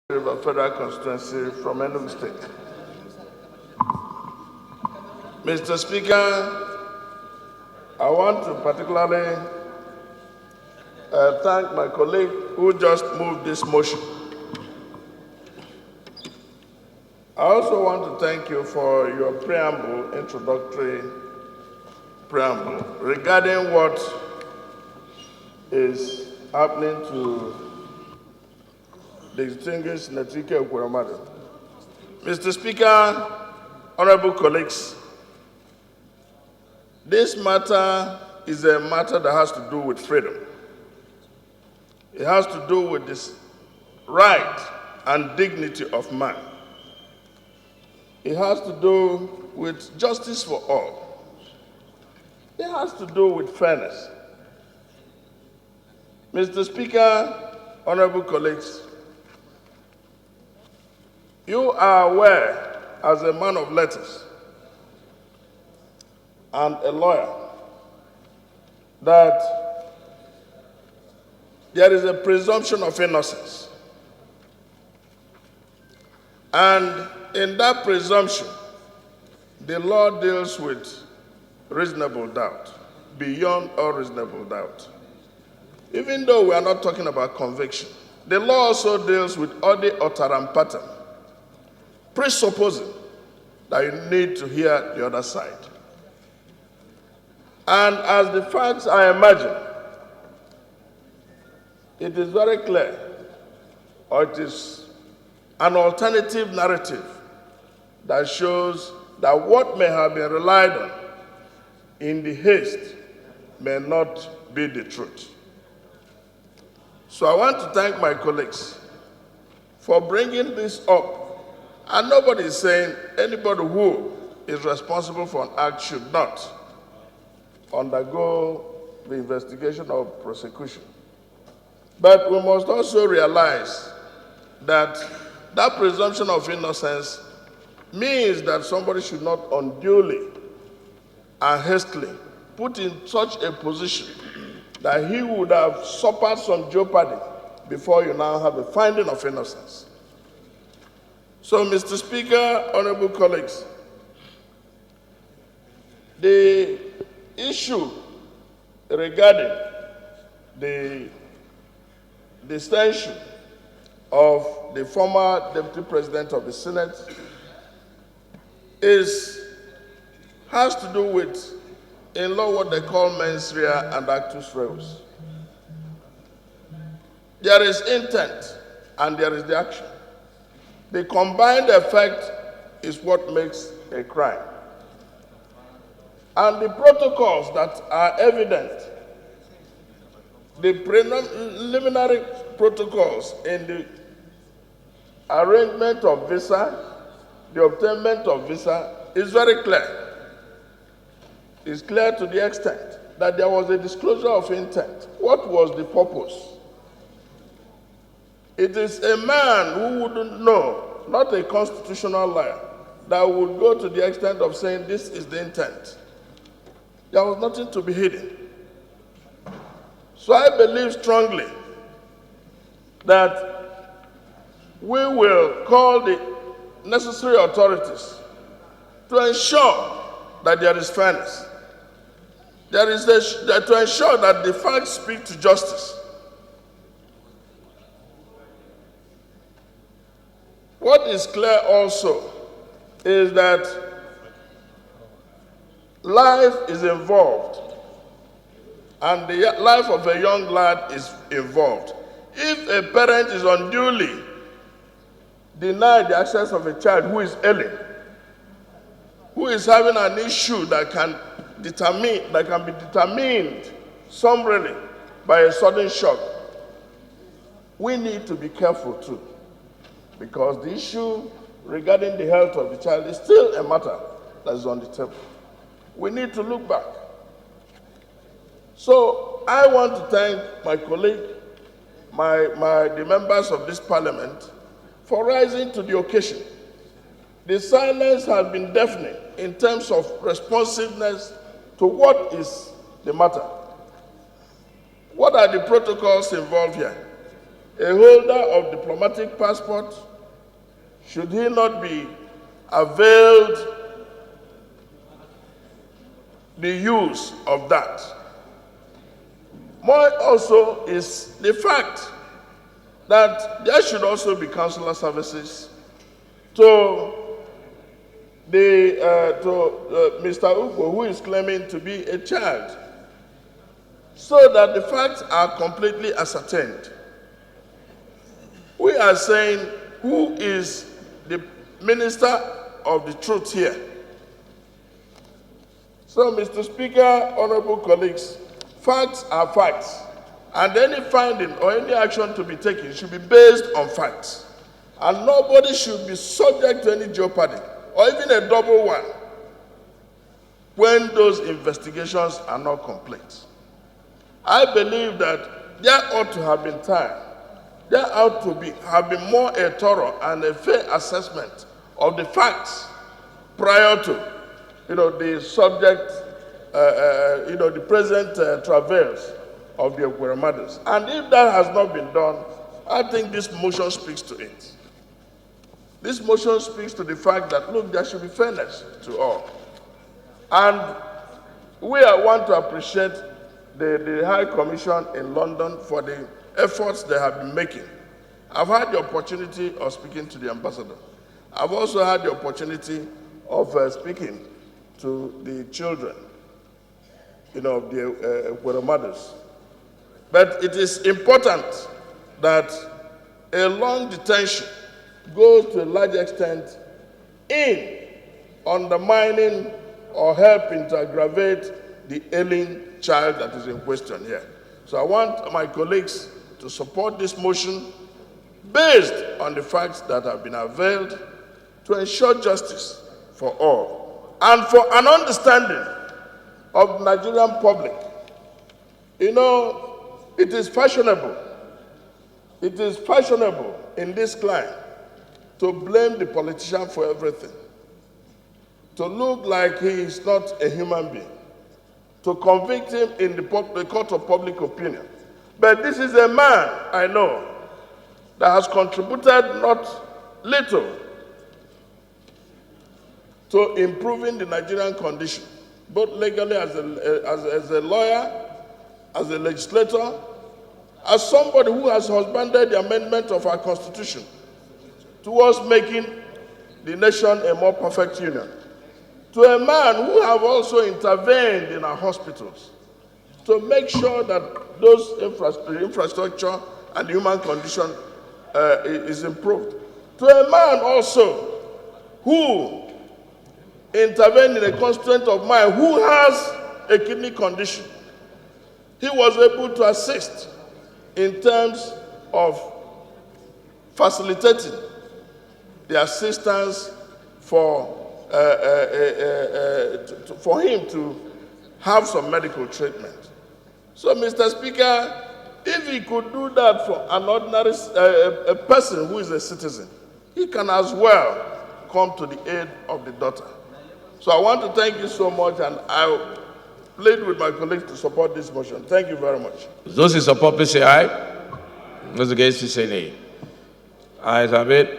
River Federal Constituency from Enugu State. Mr. Speaker, I want to particularly thank my colleague who just moved this motion. I also want to thank you for your introductory preamble, regarding what is happening to the distinguished Ekweremadu. Mr. Speaker, honorable colleagues, this matter is a matter that has to do with freedom. It has to do with this right and dignity of man. It has to do with justice for all. It has to do with fairness. Mr. Speaker, honorable colleagues, you are aware, as a man of letters and a lawyer, that there is a presumption of innocence. And in that presumption, the law deals with reasonable doubt, beyond all reasonable doubt. Even though we are not talking about conviction, the law also deals with ode otaram pattern, presupposing that you need to hear the other side. And as the facts I imagine, it is very clear, or it is an alternative narrative that shows that what may have been relied on in the haste may not be the truth. So I want to thank my colleagues for bringing this up. And nobody is saying anybody who is responsible for an act should not undergo the investigation or prosecution. But we must also realize that that presumption of innocence means that somebody should not unduly and hastily put in such a position that he would have suffered some jeopardy before you now have a finding of innocence. So, Mr. Speaker, honorable colleagues, the issue regarding the detention of the former Deputy President of the Senate has to do with, in law, what they call mens rea and actus reus. There is intent and there is the action. The combined effect is what makes a crime. And the protocols that are evident, the preliminary protocols in the arrangement of visa, the obtainment of visa, is very clear. It's clear to the extent that there was a disclosure of intent. What was the purpose? It is a man who wouldn't know, not a constitutional lawyer, that would go to the extent of saying this is the intent. There was nothing to be hidden. So I believe strongly that we will call the necessary authorities to ensure that there is fairness. To ensure that the facts speak to justice. What is clear also is that life is involved, and the life of a young lad is involved. If a parent is unduly denied the access of a child who is ailing, who is having an issue that can be determined summarily by a sudden shock, we need to be careful too, because the issue regarding the health of the child is still a matter that is on the table. We need to look back. So I want to thank my colleague, the members of this parliament, for rising to the occasion. The silence has been deafening in terms of responsiveness to what is the matter. What are the protocols involved here? a holder of diplomatic passport, should he not be availed the use of that? More also is the fact that there should also be consular services to Mr. Ukwu, who is claiming to be a child, so that the facts are completely ascertained. We are saying, who is the minister of the truth here? So, Mr. Speaker, honorable colleagues, facts are facts, and any finding or any action to be taken should be based on facts. And nobody should be subject to any jeopardy, or even a double one, when those investigations are not complete. I believe that there ought to have been time, there ought to have been more a thorough and a fair assessment of the facts prior to, the subject, the present travails of the Ekweremadus. And if that has not been done, I think this motion speaks to it. This motion speaks to the fact that, look, there should be fairness to all. And we want to appreciate the High Commission in London for the efforts they have been making. I've had the opportunity of speaking to the ambassador. I've also had the opportunity of speaking to the children, of the Ekweremadus. But it is important that a long detention goes to a large extent in undermining or helping to aggravate the ailing child that is in question here. So I want my colleagues to support this motion based on the facts that have been availed to ensure justice for all and for an understanding of the Nigerian public. It is fashionable in this climate to blame the politician for everything, to look like he is not a human being, to convict him in the court of public opinion. But this is a man, I know, that has contributed not little to improving the Nigerian condition, both legally as a lawyer, as a legislator, as somebody who has husbanded the amendment of our Constitution towards making the nation a more perfect union, to a man who have also intervened in our hospitals to make sure that those infrastructure and the human condition is improved, to a man also who intervened in a constituent of mine who has a kidney condition. He was able to assist in terms of facilitating the assistance for him to have some medical treatment. So, Mr. Speaker, if he could do that for an ordinary a person who is a citizen, he can as well come to the aid of the daughter. So I want to thank you so much, and I plead with my colleagues to support this motion. Thank you very much. Those in support, please say aye. Those against, please say nay. Ayes have it.